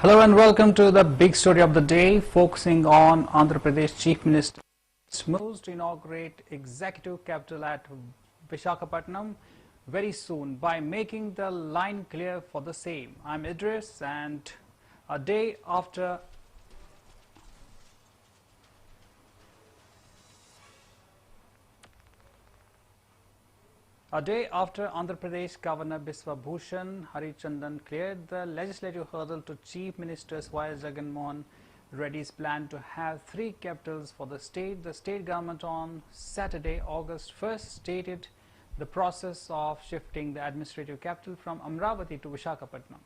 Hello and welcome to the big story of the day, focusing on Andhra Pradesh Chief Minister moves to inaugurate executive capital at Visakhapatnam very soon by making the line clear for the same. I'm Idris, and a day after Andhra Pradesh Governor Biswa Bhushan Harichandan cleared the legislative hurdle to Chief Minister's Jagan Reddy's plan to have three capitals for the state government on Saturday, August 1st, stated the process of shifting the administrative capital from Amravati to Visakhapatnam.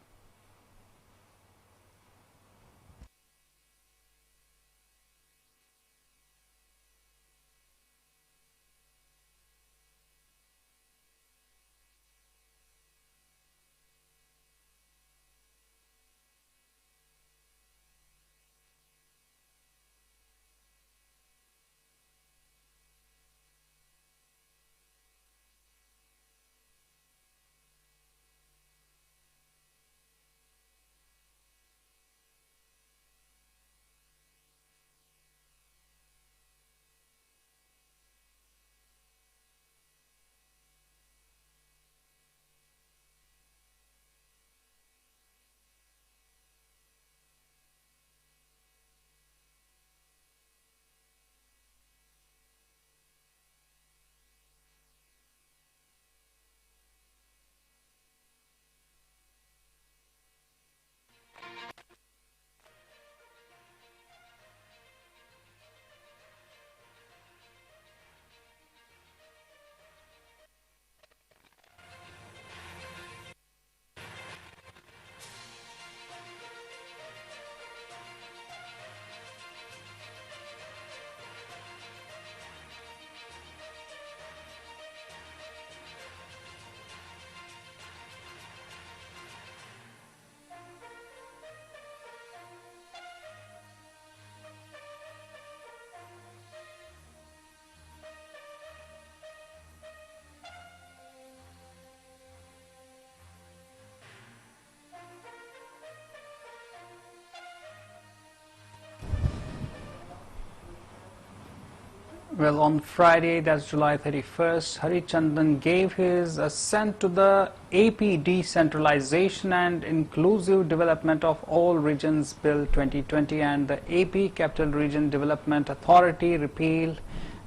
Well, on Friday, that's July 31st, Harichandan gave his assent to the AP Decentralization and Inclusive Development of All Regions Bill 2020 and the AP Capital Region Development Authority Repeal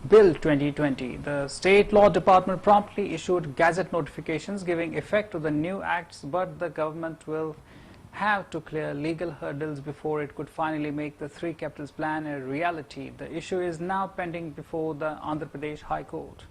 Bill 2020. The State Law Department promptly issued gazette notifications giving effect to the new acts, but the government will have to clear legal hurdles before it could finally make the three capitals plan a reality. The issue is now pending before the Andhra Pradesh High Court.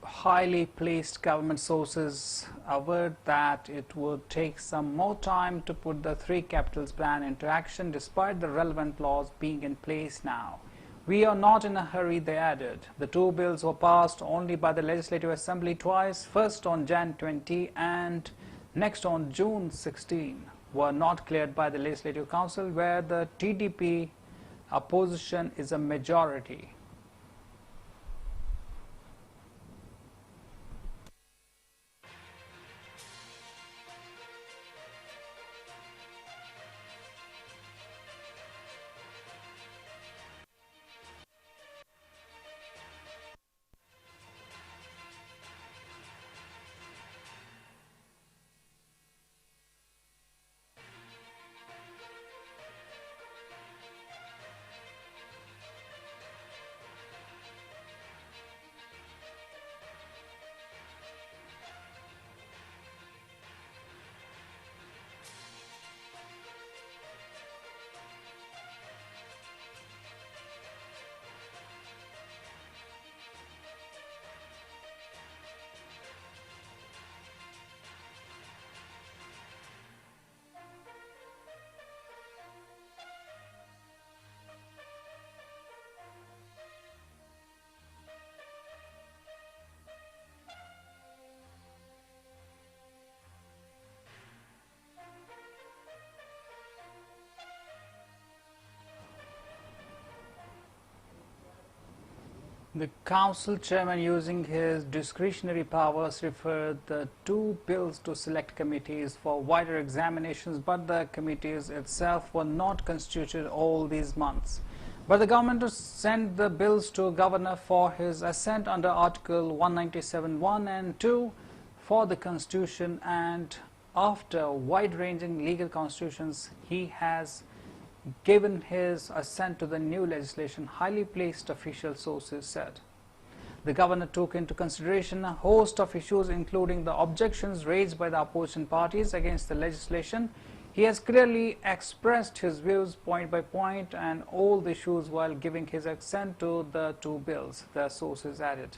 Highly placed government sources averred that it would take some more time to put the three capitals plan into action despite the relevant laws being in place now. We are not in a hurry, they added. The two bills were passed only by the Legislative Assembly twice, first on Jan 20 and next on June 16, were not cleared by the Legislative Council where the TDP opposition is a majority. The council chairman, using his discretionary powers, referred the two bills to select committees for wider examinations, but the committees itself were not constituted all these months. But the government sent the bills to Governor for his assent under Article 197(1) and 2 for the Constitution, and after wide-ranging legal constitutions, he has given his assent to the new legislation, highly placed official sources said. The governor took into consideration a host of issues, including the objections raised by the opposition parties against the legislation. He has clearly expressed his views point by point and all the issues while giving his assent to the two bills, the sources added.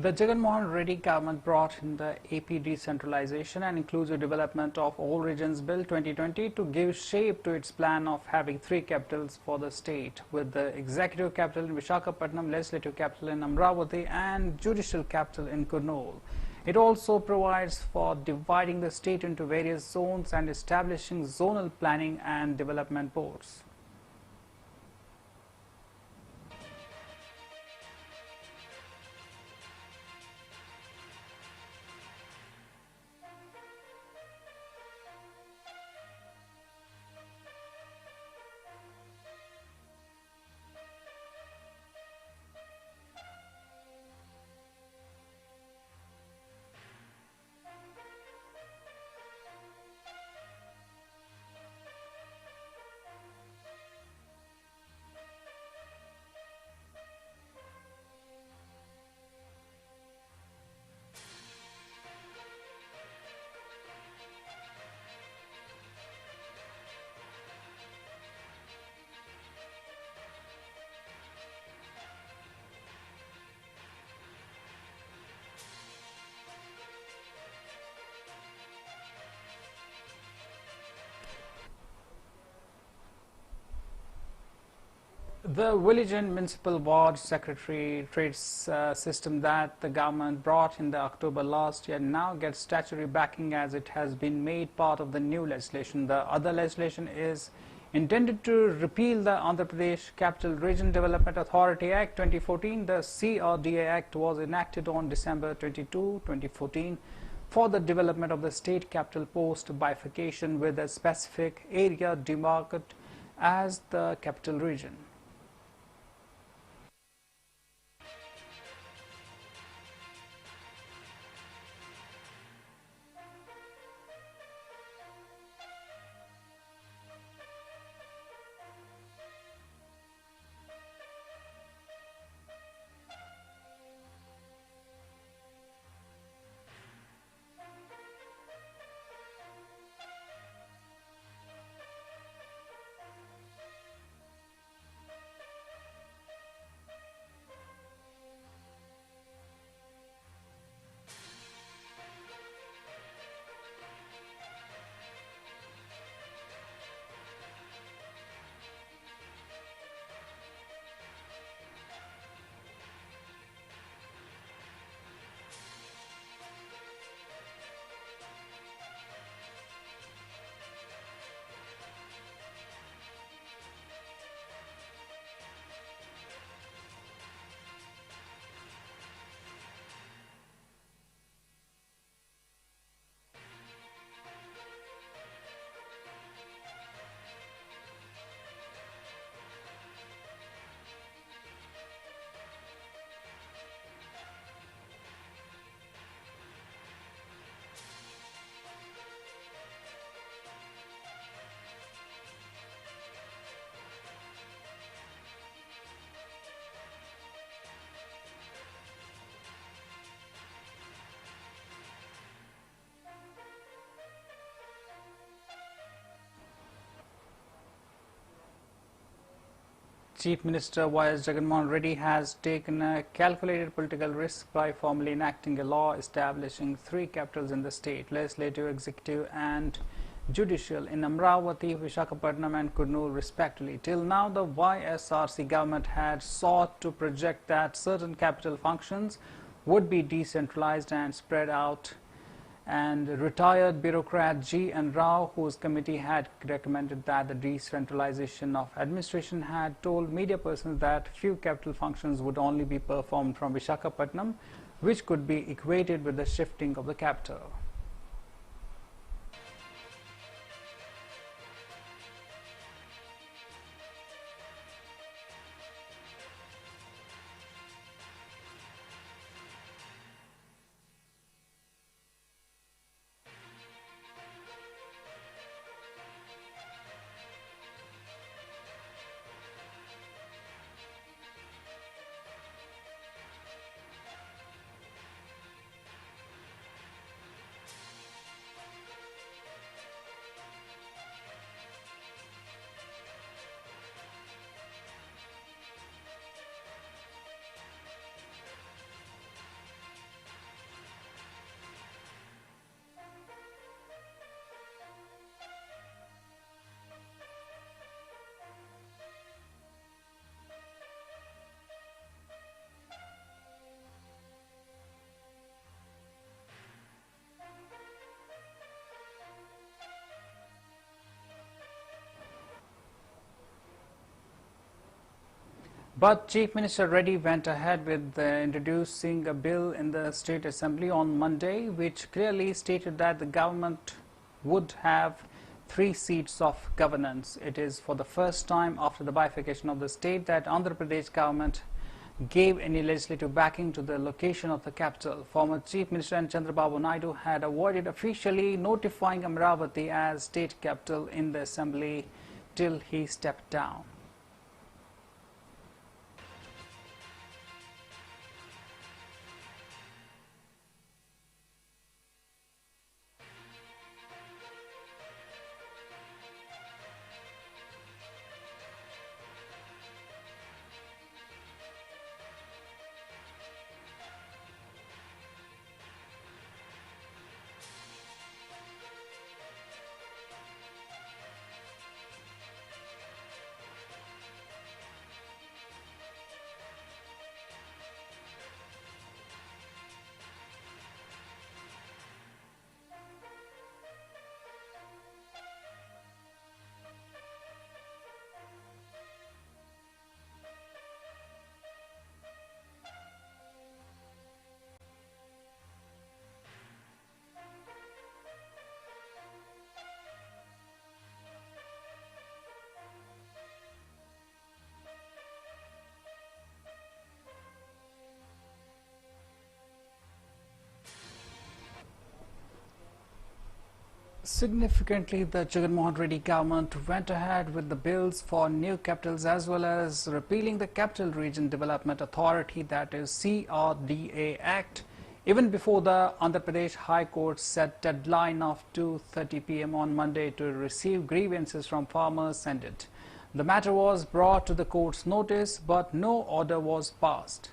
The Jagan Reddy government brought in the AP Decentralization and Inclusive Development of All Regions Bill 2020 to give shape to its plan of having three capitals for the state, with the executive capital in Visakhapatnam, legislative capital in Amravati, and judicial capital in Kurnool. It also provides for dividing the state into various zones and establishing zonal planning and development boards. The village and municipal ward secretary trades system that the government brought in the October last year now gets statutory backing, as it has been made part of the new legislation. The other legislation is intended to repeal the Andhra Pradesh Capital Region Development Authority Act 2014. The CRDA Act was enacted on December 22, 2014 for the development of the state capital post bifurcation, with a specific area demarcated as the capital region. Chief Minister Y.S. Jagan has taken a calculated political risk by formally enacting a law establishing 3 capitals in the state, legislative, executive and judicial, in Amravati, Visakhapatnam and Kurnool respectively. Till now, the YSRC government had sought to project that certain capital functions would be decentralized and spread out, and retired bureaucrat G. N. Rao, whose committee had recommended that the decentralization of administration, had told media persons that few capital functions would only be performed from Visakhapatnam, which could be equated with the shifting of the capital. But Chief Minister Reddy went ahead with introducing a bill in the State Assembly on Monday, which clearly stated that the government would have 3 seats of governance. It is for the first time after the bifurcation of the state that Andhra Pradesh government gave any legislative backing to the location of the capital. Former Chief Minister N. Chandrababu Naidu had avoided officially notifying Amravati as state capital in the Assembly till he stepped down. Significantly, the Jagan Reddy government went ahead with the bills for new capitals as well as repealing the Capital Region Development Authority, that is CRDA Act, even before the Andhra Pradesh High Court set deadline of 2:30 p.m. on Monday to receive grievances from farmers and it. The matter was brought to the court's notice, but no order was passed.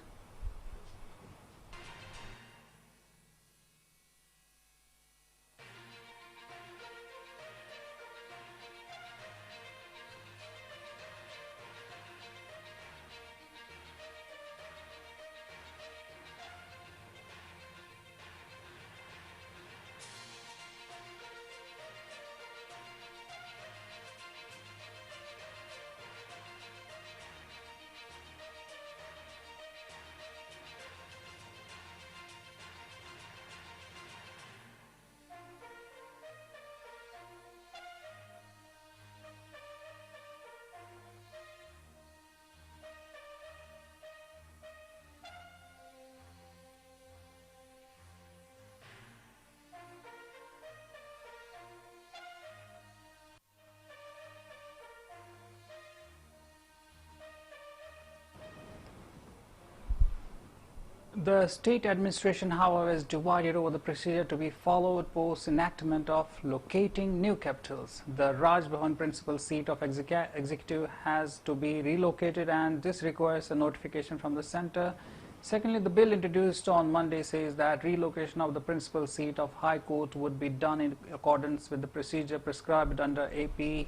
The state administration, however, is divided over the procedure to be followed post enactment of locating new capitals. The Raj Bhavan principal seat of executive has to be relocated, and this requires a notification from the centre. Secondly, the bill introduced on Monday says that relocation of the principal seat of High Court would be done in accordance with the procedure prescribed under AP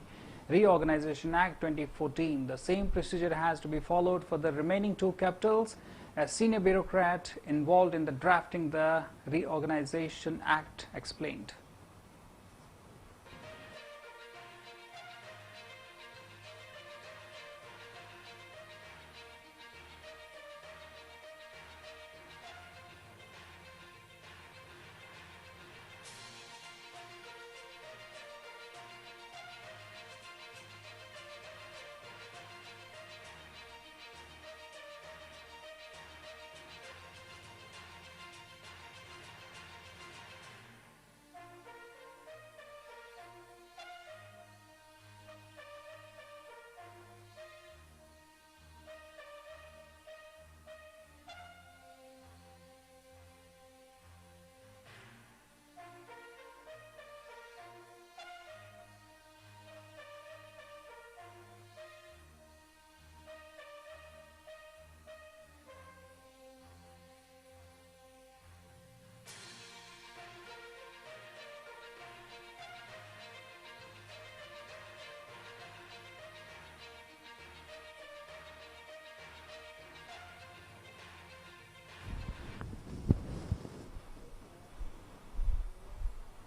Reorganisation Act 2014. The same procedure has to be followed for the remaining two capitals. A senior bureaucrat involved in the drafting the Reorganisation Act explained.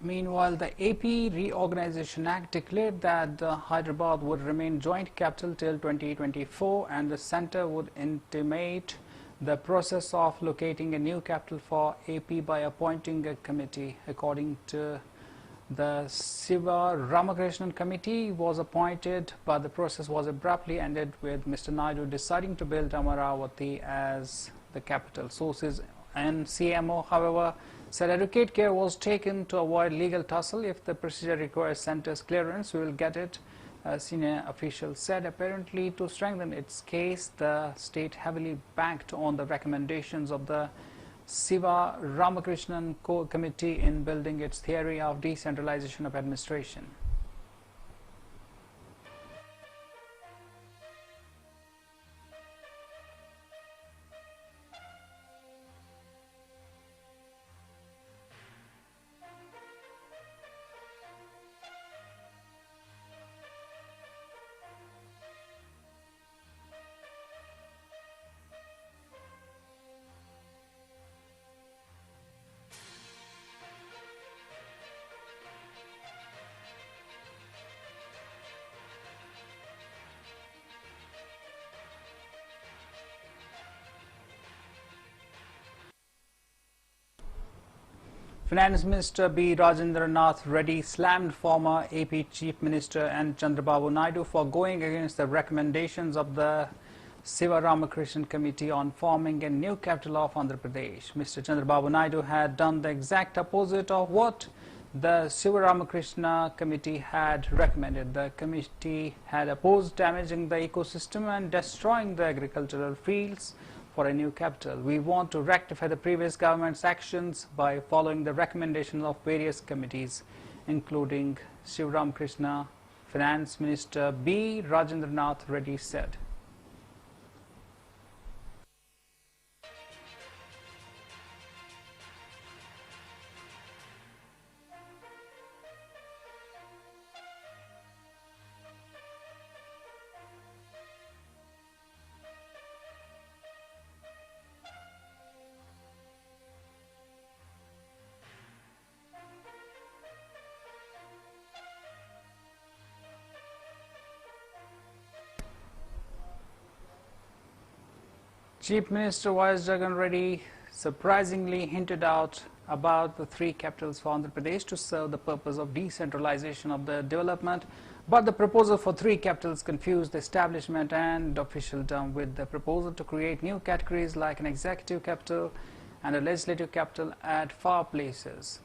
Meanwhile, the AP Reorganisation Act declared that Hyderabad would remain joint capital till 2024, and the centre would intimate the process of locating a new capital for AP by appointing a committee. According to the CVR, Ramakrishnan committee was appointed, but the process was abruptly ended with Mr. Naidu deciding to build Amaravati as the capital. Sources and CMO, however, said adequate care was taken to avoid legal tussle. If the procedure requires centre's clearance, we will get it, a senior official said. Apparently, to strengthen its case, the state heavily banked on the recommendations of the Siva Ramakrishnan committee in building its theory of decentralization of administration. Finance Minister B. Rajendranath Reddy slammed former AP Chief Minister and Chandrababu Naidu for going against the recommendations of the Siva Ramakrishnan Committee on forming a new capital of Andhra Pradesh. Mr. Chandrababu Naidu had done the exact opposite of what the Siva Ramakrishna Committee had recommended. The committee had opposed damaging the ecosystem and destroying the agricultural fields for a new capital. We want to rectify the previous government's actions by following the recommendations of various committees, including Siva Ramakrishna. Finance Minister B. Rajendranath Reddy said. Chief Minister Y.S. Jagan Reddy surprisingly hinted out about the three capitals for Andhra Pradesh to serve the purpose of decentralization of the development, but the proposal for three capitals confused the establishment and officialdom with the proposal to create new categories like an executive capital and a legislative capital at far places.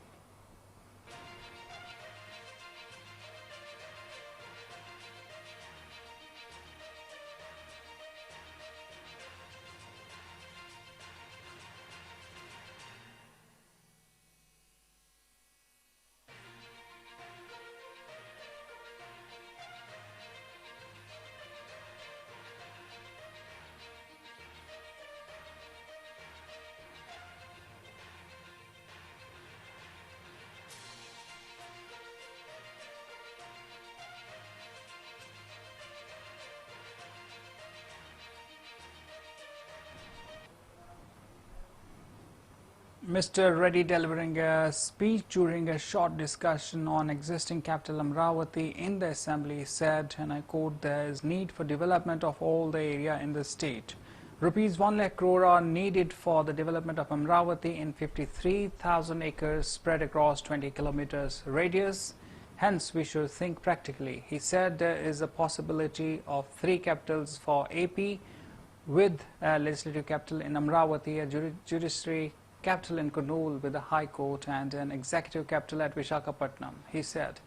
Mr. Reddy, delivering a speech during a short discussion on existing capital Amravati in the assembly, said, and I quote, "There is need for development of all the area in the state. Rupees 1 lakh crore are needed for the development of Amravati in 53,000 acres spread across 20 kilometers radius. Hence, we should think practically." He said there is a possibility of 3 capitals for AP, with a legislative capital in Amravati, a judiciary capital in Kurnool with a high court, and an executive capital at Visakhapatnam. He said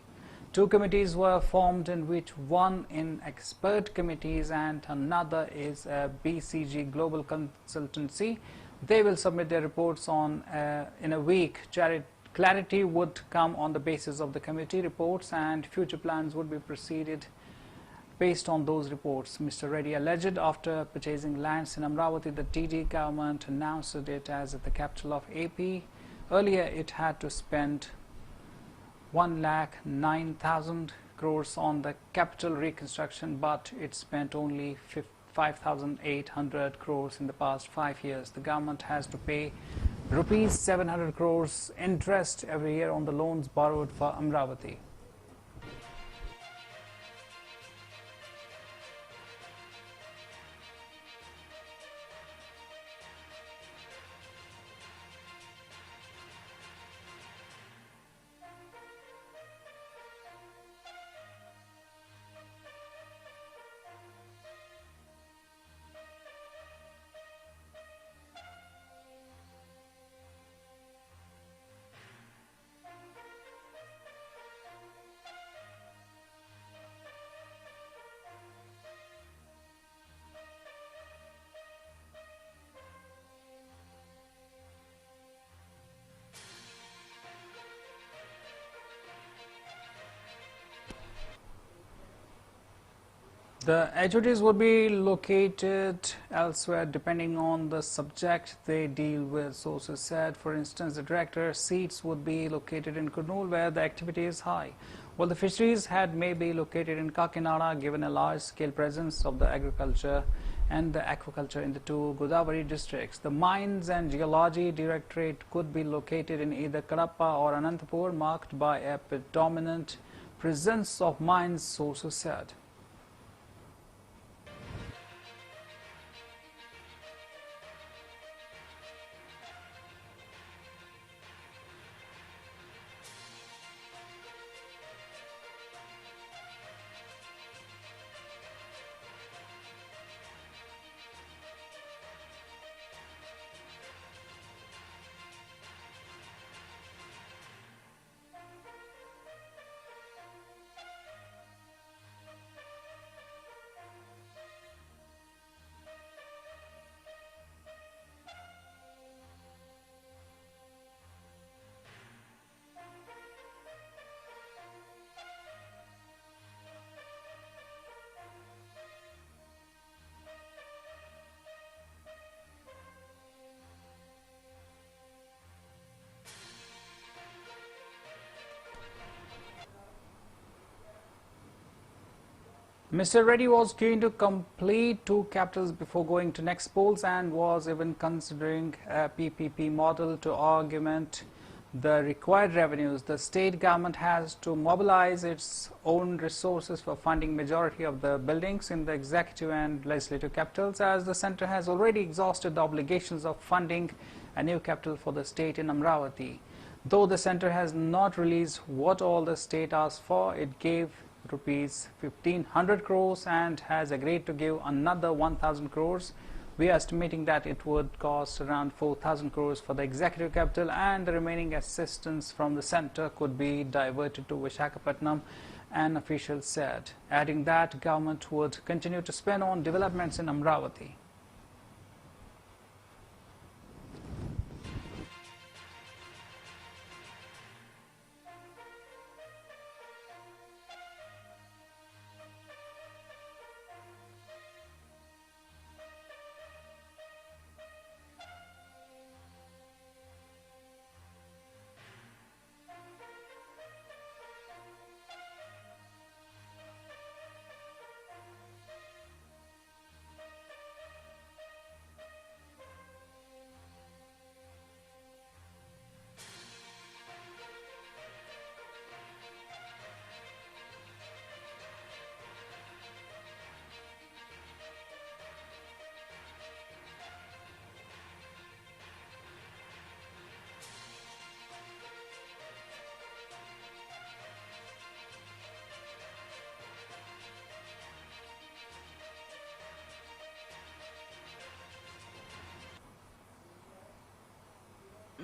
2 committees were formed, in which one in expert committees and another is a BCG global consultancy. They will submit their reports in a week. Clarity would come on the basis of the committee reports, and future plans would be proceeded based on those reports. Mr. Reddy alleged after purchasing lands in Amravati, the TD government announced it as the capital of AP. Earlier, it had to spend 1,09,000 crores on the capital reconstruction, but it spent only 5,800 crores in the past 5 years. The government has to pay rupees 700 crores interest every year on the loans borrowed for Amravati. The HODs would be located elsewhere depending on the subject they deal with, sources said. For instance, the director seats would be located in Kurnool, where the activity is high, while the fisheries head may be located in Kakinada, given a large-scale presence of the agriculture and the aquaculture in the 2 Godavari districts. The Mines and Geology Directorate could be located in either Kadapa or Anantapur, marked by a predominant presence of mines, sources said. Mr. Reddy was keen to complete 2 capitals before going to next polls, and was even considering a PPP model to augment the required revenues. The state government has to mobilize its own resources for funding majority of the buildings in the executive and legislative capitals, as the centre has already exhausted the obligations of funding a new capital for the state in Amravati. Though the centre has not released what all the state asked for, it gave rupees 1,500 crores and has agreed to give another 1,000 crores. We are estimating that it would cost around 4,000 crores for the executive capital, and the remaining assistance from the centre could be diverted to Visakhapatnam, an official said, adding that government would continue to spend on developments in Amravati.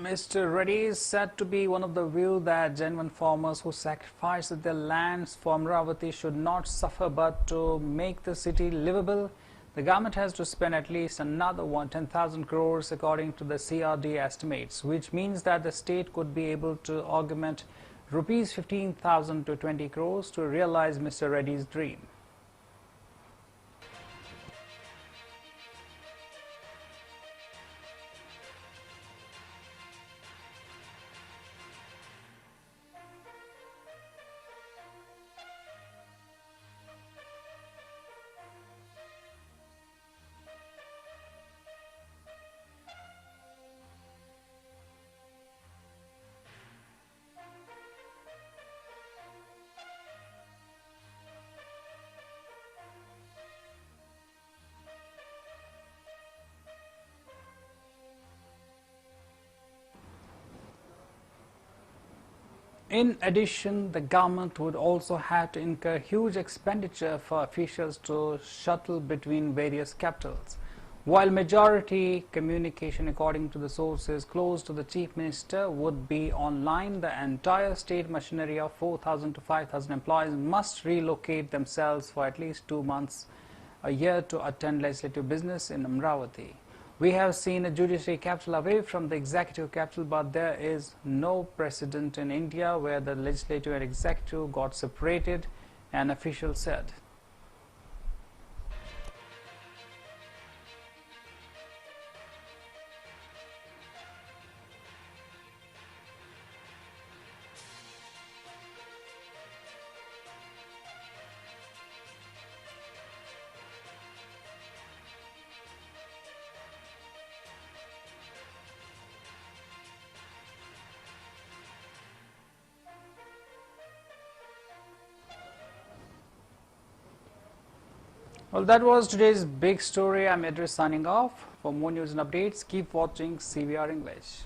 Mr. Reddy is said to be one of the view that genuine farmers who sacrifice their lands for Amravati should not suffer, but to make the city livable, the government has to spend at least another 10,000 crores according to the CRD estimates, which means that the state could be able to augment rupees 15,000 to 20 crores to realize Mr. Reddy's dream. In addition, the government would also have to incur huge expenditure for officials to shuttle between various capitals. While majority communication, according to the sources close to the Chief Minister, would be online, the entire state machinery of 4,000 to 5,000 employees must relocate themselves for at least 2 months a year to attend legislative business in Amravati. We have seen a judiciary capital away from the executive capital, but there is no precedent in India where the legislative and executive got separated, an official said. Well, that was today's big story. I'm Idris signing off. For more news and updates, keep watching CVR English.